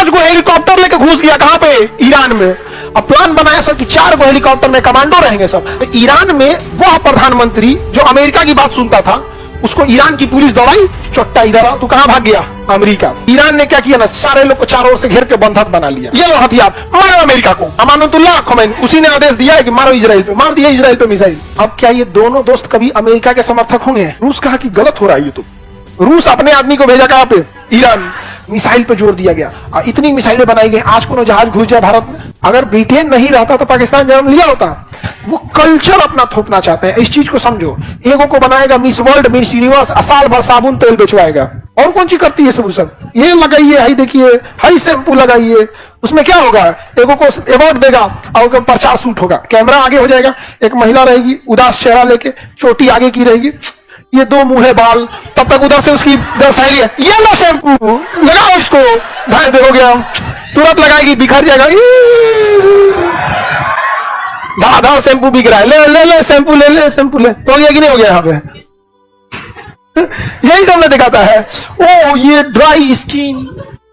5 गो helicopter लेके घुस गया कहां पे, ईरान में। अब प्लान बनाया सर कि 4 गो हेलीकॉप्टर में कमांडो रहेंगे सब। तो ईरान में वह प्रधानमंत्री जो अमेरिका की बात सुनता था, उसको ईरान की पुलिस दौड़ाई, चोट्टा इधर आ, तू कहां भाग गया, अमेरिका। ईरान ने क्या किया ना, सारे लोग को चारों ओर से घेर के बंधक बना लिया, ये लो हथियार, मारो अमेरिका को। अमानुल्लाह खमैनी उसी ने आदेश दिया है कि मारो इजराइल पे, मार दिया इजराइल पे मिसाइल। अब क्या ये दोनों दोस्त कभी अमेरिका के समर्थक होंगे? रूस कहा कि गलत हो रहा है ये तो। रूस अपने आदमी को भेजा कहां पे, ईरान। मिसाइल पे जोर दिया गया, इतनी मिसाइलें बनाई गई, आज कोनो जहाज घुस जाए भारत में। अगर ब्रिटेन नहीं रहता तो पाकिस्तान जन्म लिया होता। वो कल्चर अपना थोपना चाहते हैं, इस चीज को समझो। एगो को बनाएगा मिस वर्ल्ड, मिस यूनिवर्स, साल भर साबुन तेल बेचवाएगा। और कौन सी करती है सब ये लगाइए, हाई देखिए, हाई शैम्पू लगाइए, उसमें क्या होगा, एगो को अवार्ड देगा और प्रचार शूट होगा, कैमरा आगे हो जाएगा, एक महिला रहेगी उदास चेहरा लेके, चोटी आगे की रहेगी, ये 2 मुंह है बाल, तब तक उधर से उसकी सहेली है, ये लो शैम्पू लगाओ इसको, ढाई दे हो गया, तुरंत लगाएगी, बिखर जाएगा, धार शैम्पू बिक रहा है, ले ले ले शैम्पू, ले ले शैम्पू, ले हो गया कि नहीं हो गया यहाँ पे। यही सबने दिखाता है। ओ ये ड्राई स्किन,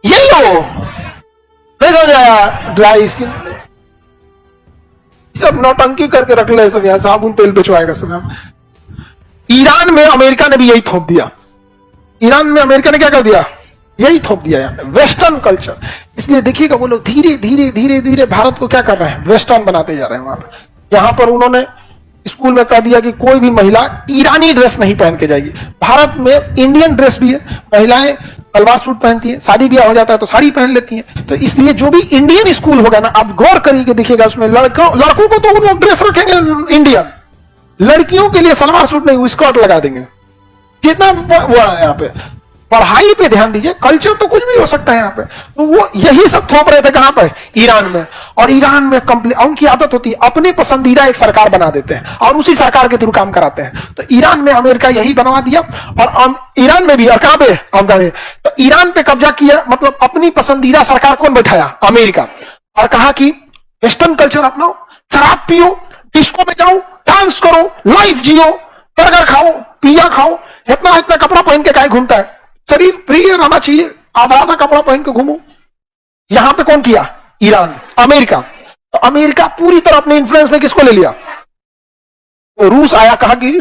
ये लो, नहीं समझ आया, ड्राई स्किन, सब नौटंकी करके रख ले सब, यहाँ साबुन तेल बेचवाएगा सब। ईरान में अमेरिका ने भी यही थोप दिया, ईरान में अमेरिका ने क्या कर दिया, यही थोप दिया यहाँ पे, वेस्टर्न कल्चर। इसलिए देखिएगा वो लोग धीरे धीरे धीरे धीरे भारत को क्या कर रहे हैं, वेस्टर्न बनाते जा रहे हैं। वहां पे यहाँ पर उन्होंने स्कूल में कह दिया कि कोई भी महिला ईरानी ड्रेस नहीं पहन के जाएगी। भारत में इंडियन ड्रेस भी है, महिलाएं सलवार सूट पहनती है, शादी ब्याह हो जाता है तो साड़ी पहन लेती हैं। तो इसलिए जो भी इंडियन स्कूल होगा ना, आप गौर करिए देखिएगा, उसमें लड़कों को तो लोग ड्रेस रखेंगे इंडियन, लड़कियों के लिए सलवार सूट नहीं, स्कर्ट लगा देंगे। जितना वो है यहाँ पे, पढ़ाई पे ध्यान दीजिए, कल्चर तो कुछ भी हो सकता है यहाँ पे। तो वो यही सब थोप रहे थे कहां पर, ईरान में। और ईरान में उनकी आदत होती है अपने पसंदीदा एक सरकार बना देते हैं और उसी सरकार के थ्रू काम कराते हैं। तो ईरान में अमेरिका यही बनवा दिया, और ईरान में भी, और कहां पे, अफगानिस्तान। तो ईरान पे कब्जा किया, मतलब अपनी पसंदीदा सरकार कौन बैठाया, अमेरिका। और कहा कि वेस्टर्न कल्चर अपनाओ, शराब पियो, डिस्को में जाओ, डांस करो, लाइफ जियो, बर्गर खाओ, पिज्जा खाओ, इतना इतना कपड़ा पहन के काहे घूमता है, शरीर प्रिय रहना चाहिए, आधा आधा कपड़ा पहन के घूमो। यहां पे कौन किया, ईरान, अमेरिका। तो अमेरिका पूरी तरह अपने इन्फ्लुएंस में किसको ले लिया, तो रूस आया, कहा कि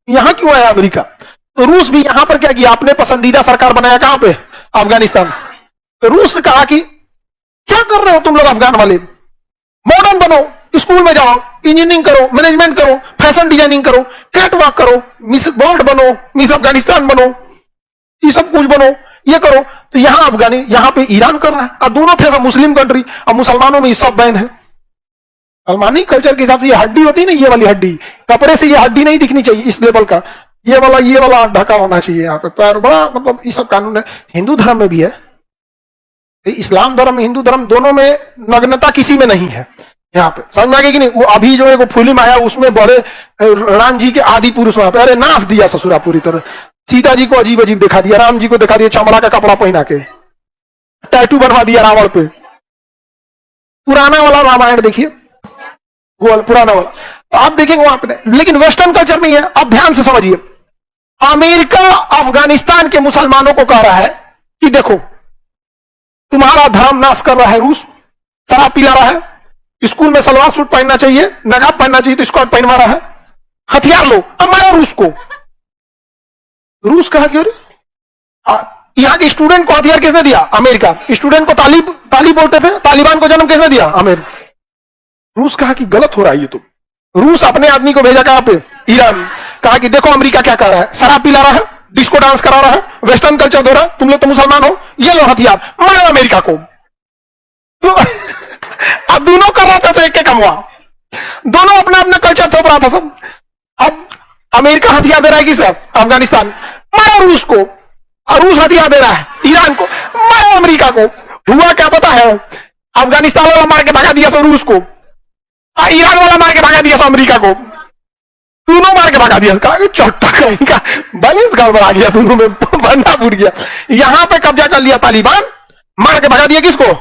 यहां क्यों आया अमेरिका। तो रूस भी यहां पर क्या किया, अपने पसंदीदा सरकार बनाया, कहां पे, अफगानिस्तान। तो रूस ने कहा कि क्या कर रहे हो तुम लोग अफगान वाले, मॉडर्न बनो, स्कूल में जाओ, इंजीनियरिंग करो, मैनेजमेंट करो, फैशन डिजाइनिंग करो, कैटवॉक करो, मिस वर्ल्ड बनो, मिस अफगानिस्तान बनो, ये सब कुछ बनो, ये करो। तो यहां पे ईरान कर रहा है। अब दोनों थे सब मुस्लिम कंट्री, अब मुसलमानों में ये सब बैन है। अलमानी कल्चर के हिसाब से ये हड्डी होती है ना, ये वाली हड्डी, कपड़े से ये हड्डी नहीं दिखनी चाहिए इस लेवल का, ये वाला ढका होना चाहिए यहाँ पे पैर, बड़ा मतलब ये सब कानून है। हिंदू धर्म में भी है, इस्लाम धर्म हिंदू धर्म दोनों में नग्नता किसी में नहीं है। यहाँ पे समझ में आ गई कि नहीं। वो अभी जो है वो फिल्म आया, उसमें बड़े राम जी के आदि पुरुष वहां पे, अरे नाच दिया ससुरा पूरी तरह। सीता जी को अजीब अजीब दिखा दिया, राम जी को दिखा दिया चमड़ा का कपड़ा पहना के, टैटू बनवा दिया रावण पे। पुराना वाला रामायण देखिए, वो पुराना वाला तो आप देखेंगे वहां पे। लेकिन वेस्टर्न कल्चर में है। अब ध्यान से समझिए, अमेरिका अफगानिस्तान के मुसलमानों को कह रहा है कि देखो तुम्हारा धर्म नाश कर रहा है रूस, शराब पिला रहा है, स्कूल में सलवार सूट पहनना चाहिए, नकाब पहनना चाहिए तो स्कर्ट पहनवा रहा है, हथियार लो, अब मारो रूस को। रूस कहा क्यों, यहां के स्टूडेंट को हथियार किसने दिया, अमेरिका। स्टूडेंट को तालिब बोलते थे, तालिबान को जन्म किसने दिया, अमेरिका। रूस कहा कि गलत हो रहा है ये तो। रूस अपने आदमी को भेजा कहां पे, ईरान। कहा कि देखो अमेरिका क्या कर रहा है, शराब पिला रहा है, डिस्को डांस करा रहा है, वेस्टर्न कल्चर दे रहा है, तुम लोग तो मुसलमान हो, ये लो हथियार, मारो अमेरिका को। तो अब दोनों कर रहा था एक कमवा, दोनों अपना अपना कल्चर थोप रहा था सब। अब अमेरिका हथियार दे रहा है किसे, अफगानिस्तान, मारो रूस को। और रूस हथियार दे रहा है ईरान को, मारो अमेरिका को। हुआ क्या पता है, अफगानिस्तान वाला मार के भगा दिया सब रूस को, ईरान वाला मार के भगा दिया सब अमेरिका को, दोनों मार के भगा दिया। चौथा कहीं का बैलेंस गड़बड़ा गया, दोनों में बंदा फूट गया। यहां पे कब्जा कर लिया तालिबान, मार के भगा दिया किसको,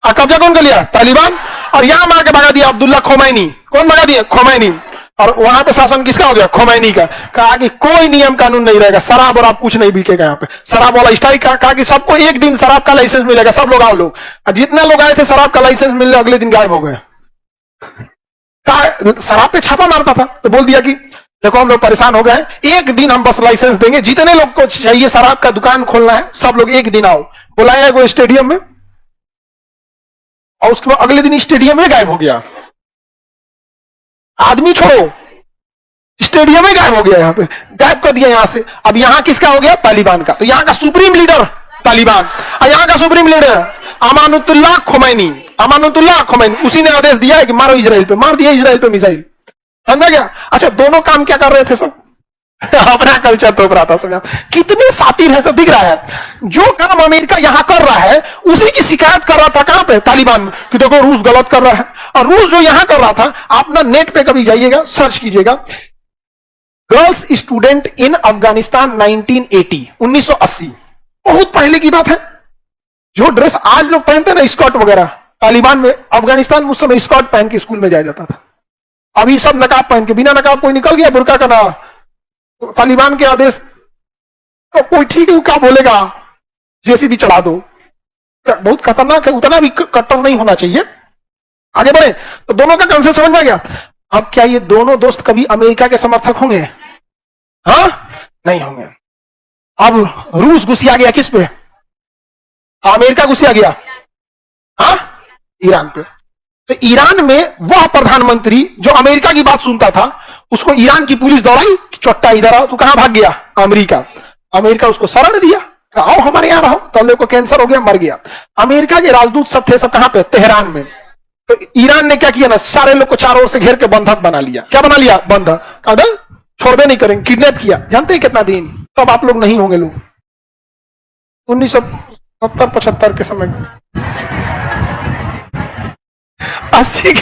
कब्जा कौन कर लिया, तालिबान। और यहां मार के भगा दिया अब्दुल्ला खोमैनी। कौन भगा दिया, खोमैनी। और वहां पे शासन किसका हो गया? खोमैनी का। कहा कि कोई नियम कानून नहीं रहेगा, शराब और आप कुछ नहीं बिकेगा यहाँ पे। शराब वाला स्ट्राइक कहा कि सबको एक दिन शराब का लाइसेंस मिलेगा, सब लोग आओ लोग। जितने लोग आए थे शराब का लाइसेंस मिलने अगले दिन गायब हो गए। शराब पे छापा मारता था तो बोल दिया कि देखो हम लोग परेशान हो गए, एक दिन हम बस लाइसेंस देंगे, जितने लोग को चाहिए शराब का दुकान खोलना है सब लोग एक दिन आओ। बुलाया वो स्टेडियम में और उसके बाद अगले दिन स्टेडियम में गायब हो गया। आदमी छोड़ो, स्टेडियम में गायब हो गया, यहाँ पे गायब कर दिया यहाँ से। अब यहाँ किसका हो गया? तालिबान का। तो यहाँ का सुप्रीम लीडर तालिबान और यहाँ का सुप्रीम लीडर अमानुतुल्लाह खोमैनी। अमानुतुल्लाह खोमैनी उसी ने आदेश दिया है कि मारो इजराइल पे, मार दिया इजराइल पे मिसाइल। समझा गया? अच्छा, दोनों काम क्या कर रहे थे सब? अपना कल्चर तो रहा था सब। कितने सातिर है सब, दिख रहा है। जो काम अमेरिका यहां कर रहा है उसी की शिकायत कर रहा था कहां पे? तालिबान में, कि देखो रूस गलत कर रहा है। और रूस जो यहां कर रहा था, आप ना नेट पे कभी जाइएगा, सर्च कीजिएगा, गर्ल्स स्टूडेंट इन अफगानिस्तान 1980, 1980, बहुत पहले की बात है। जो ड्रेस आज लोग पहनते हैं ना, स्कर्ट वगैरह, तालिबान में अफगानिस्तान में उस समय स्कर्ट पहन के स्कूल में जाया जाता था। अभी सब नकाब पहन के, बिना नकाब कोई निकल गया बुर्का का ना, तो तालिबान के आदेश तो कोई ठीक है क्या बोलेगा, जैसी भी चढ़ा दो। बहुत खतरनाक है, उतना भी कट्टर नहीं होना चाहिए। आगे बढ़े तो दोनों का कंसेप्ट समझ में आ गया। अब क्या ये दोनों दोस्त कभी अमेरिका के समर्थक होंगे? हाँ, नहीं होंगे। अब रूस घुसिया गया किस पे? अमेरिका घुसिया गया हाँ, ईरान पे। तो ईरान में वह प्रधानमंत्री जो अमेरिका की बात सुनता था, उसको ईरान की पुलिस दौड़ाई, चोट्टा इधर आओ। तो कहां भाग गया? अमेरिका। अमेरिका उसको शरण दिया, आओ हमारे यहां रहो। तो लोग को कैंसर हो गया, मर गया। अमेरिका के राजदूत सब थे, सब कहां पे? तेहरान में। तो ईरान ने क्या किया ना, सारे लोग को चारों ओर से घेर के बंधक बना लिया। क्या बना लिया? बंधक। कहा छोड़बे नहीं करेंगे, किडनैप किया। जानते हैं कितना दिन? तब आप लोग नहीं होंगे लोग, 1970-75 के समय, 80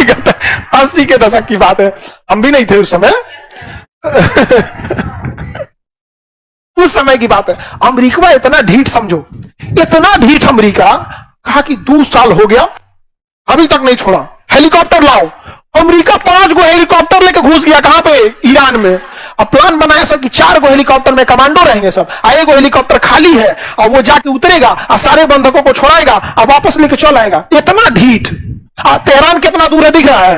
के दशक की बात है। हम भी नहीं थे उस समय। उस समय की बात है। अमेरिका इतना ढीठ, समझो इतना ढीठ अमेरिका, कहा कि 2 साल हो गया अभी तक नहीं छोड़ा, हेलीकॉप्टर लाओ। अमेरिका 5 गो हेलीकॉप्टर लेके घुस गया कहां पे? ईरान में। अब प्लान बनाया सब कि 4 गो हेलीकॉप्टर में कमांडो रहेंगे सब, एक गो हेलीकॉप्टर खाली है और वो जाके उतरेगा और सारे बंधकों को छोड़ाएगा और वापस लेके चल आएगा। इतना ढीठ। तेहरान कितना दूर है दिख रहा है?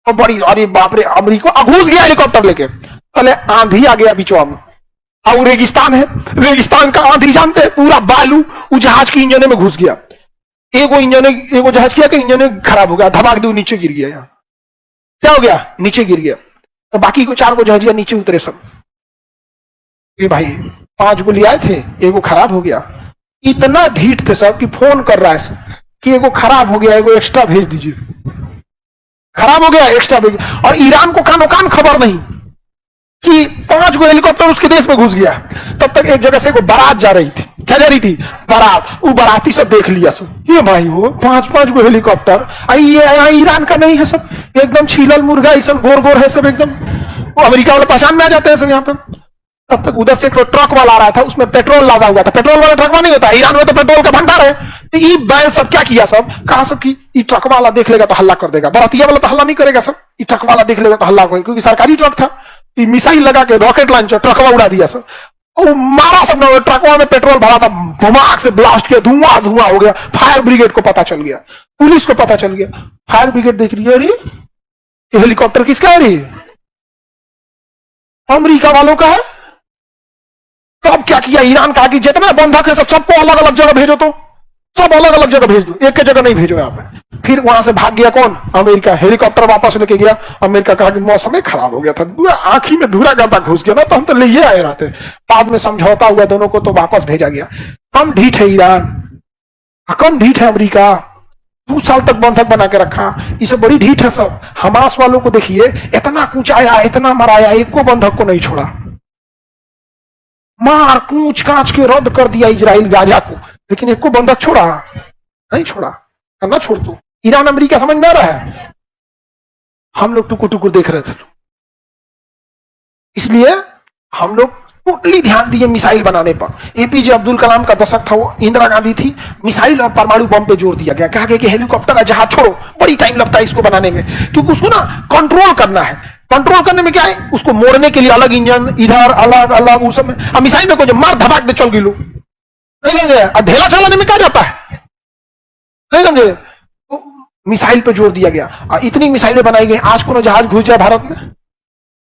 और बड़ी, अरे बाप रे, अमेरिका घुस गया हेलीकॉप्टर लेके। पहले आंधी आ गया बीचवा में, और रेगिस्तान है, रेगिस्तान का आंधी जानते हैं, पूरा बालू वो जहाज की इंजन में घुस गया। एगो जहाज किया कि इंजन खराब हो गया, धमाक दो नीचे गिर गया। यहाँ क्या हो गया? नीचे गिर गया। तो बाकी को 4 गो जहाजिया नीचे उतरे सब। ये भाई 5 गो ले आए थे, एगो खराब हो गया। इतना ढीठ थे सब कि फोन कर रहा है सब कि एगो खराब हो गया, एगो एक्स्ट्रा भेज दीजिए। खराब हो गया, एक्स्ट्रा भेज। और ईरान को कानो कान खबर नहीं कि 5 गो हेलीकॉप्टर उसके देश में घुस गया। तब तक एक जगह से एगो बारात जा रही थी। क्या जा रही थी? बारात। वो बाराती सब देख लिया सब, ये भाई हो 5 गो हेलीकॉप्टर, ये ईरान का नहीं है सब, एकदम छीलल मुर्गा, ये सब गोर गोर है सब एकदम। वो अमेरिका वाले पहचान में आ जाते हैं सब यहाँ पे। तब तक उधर से एक ट्रक वाला आ रहा था, उसमें पेट्रोल लादा हुआ था। पेट्रोल वाला ट्रक नहीं होता, ईरान में तो पेट्रोल का भंडार है। तो ये बैल सब क्या किया सब, कहा सब कि ये ट्रक वाला देख लेगा तो हल्ला कर देगा, बरातिया वाला तो हल्ला नहीं करेगा सब, ये ट्रक वाला देख लेगा तो हल्ला करेगा, क्योंकि सरकारी ट्रक था। मिसाइल लगा के रॉकेट लॉन्चर ट्रकवा उड़ा दिया सब, और मारा सब। ट्रकवा में पेट्रोल भरा था, धमाक से ब्लास्ट किया, धुआं धुआं हो गया। फायर ब्रिगेड को पता चल गया, पुलिस को पता चल गया। फायर ब्रिगेड देख रही है, अरे हेलीकॉप्टर किसका है? अमेरिका वालों का है। तो अब क्या किया? ईरान कहा कि जितना बंधक है सबको अलग अलग जगह भेजो, तो सब अलग अलग जगह भेज दो, एक के जगह नहीं भेजो यहाँ पे। फिर वहां से भाग गया कौन? अमेरिका। हेलीकॉप्टर वापस लेके गया। अमेरिका कहा कि मौसम ही खराब हो गया था, आंखी में धूरा गर्दा घुस गया ना, तो हम तो ले आए रहते। बाद में समझौता हुआ दोनों को, तो वापस भेजा गया। कम ढीठ है ईरान, कम ढीठ है अमेरिका। 2 साल तक बंधक बना के रखा। इसे बड़ी ढीठ है सब। हमास वालों को देखिए, इतना कूचाया, इतना मराया, एक को बंधक को नहीं छोड़ा। मार कूच कांच के रद्द कर दिया इजराइल गाजा को, लेकिन एक को बंधक छोड़ा नहीं? छोड़ा, करना छोड़ दो। ईरान अमेरिका समझ में आ रहा है? हम लोग टुकुर टुकुर देख रहे थे। इसलिए हम लोग टोटली ध्यान दिए मिसाइल बनाने पर। एपीजे अब्दुल कलाम का दशक था, वो इंदिरा गांधी थी, मिसाइल और परमाणु बम पे जोर दिया गया। कहा गया कि हेलीकॉप्टर और जहाज छोड़ो, बड़ी टाइम लगता है इसको बनाने में, क्योंकि उसको ना कंट्रोल करना है। कंट्रोल करने में क्या है, उसको मोड़ने के लिए अलग इंजन, इधर अलग अलग, उस समय अब मिसाइल में कुछ मार धबाक दे चल गिलो, नहीं समझे, और ढेला चलाने में क्या जाता है, नहीं समझे। तो मिसाइल पे जोर दिया गया, इतनी मिसाइलें बनाई गई, आज कोनो जहाज घुस जाए भारत में